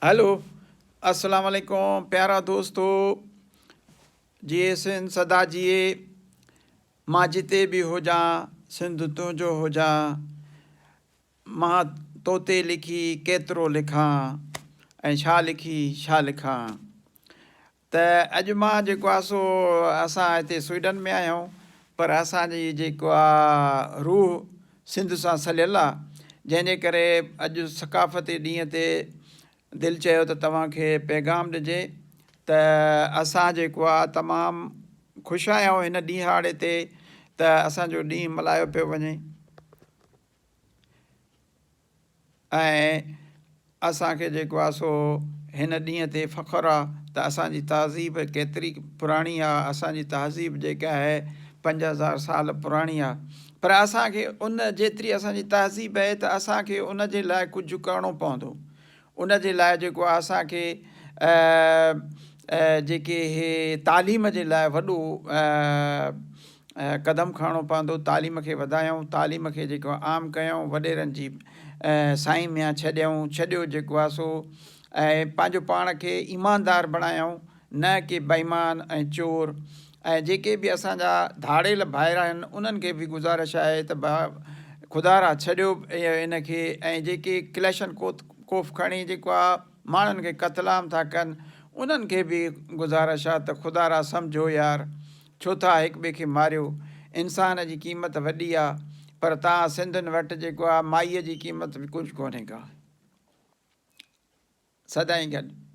Hello, अस्सलाम वालेकुम प्यारा दोस्तों। जिए सिंध सदा जिए, मां जिते भी हुजा सिंध तुंहिंजो हुजा, मां तो ते लिखी केतिरो लिखां ऐं छा लिखी छा लिखां। त अॼु मां जेको आहे सो असां हिते स्वीडन में आया आहियूं, पर असांजी जेको आहे रूह सिंध सां सलियल आहे, जंहिंजे करे अॼु सकाफ़ती ॾींहं ते दिलि चयो त तव्हांखे पैगाम ॾिजे त असां जेको आहे तमामु ख़ुशि आहियूं हिन ॾींहाड़े ते त असांजो ॾींहुं मल्हायो पियो वञे ऐं असांखे जेको आहे सो हिन ॾींहं ते फ़ख़ुरु आहे त असांजी तहज़ीब केतिरी पुराणी आहे। असांजी तहज़ीब जेका आहे 5000 साल पुराणी आहे, पर असांखे उन जेतिरी असांजी तहज़ीब आहे त असांखे उन जे लाइ कुझु करिणो पवंदो। उन जे लाइ जेको आहे असांखे जेके इहे तालीम जे लाइ वॾो क़दम खणणो पवंदो। तालीम खे वधायूं, तालीम खे जेको आम कयूं, वॾेरनि जी साईं में छॾियो जेको आहे सो, ऐं पंहिंजो पाण खे ईमानदार बणायूं, न कि बेईमान ऐं चोर। ऐं जेके बि असांजा धाड़ेल भाइर आहिनि उन्हनि खे बि गुज़ारिश आहे त ख़ुदा रा छॾियो इन खे, ऐं जेके क्लेशन कोफ़ खणी जेको आहे माण्हुनि खे क़तलाम था कनि, उन्हनि खे बि गुज़ारिश आहे त ख़ुदा रा सम्झो यार, छो था हिक ॿिए खे मारियो। इंसान जी क़ीमत वॾी आहे, पर तव्हां सिंधियुनि वटि जेको आहे माईअ जी क़ीमत बि कुझु कोन्हे का। सदाईं गॾु।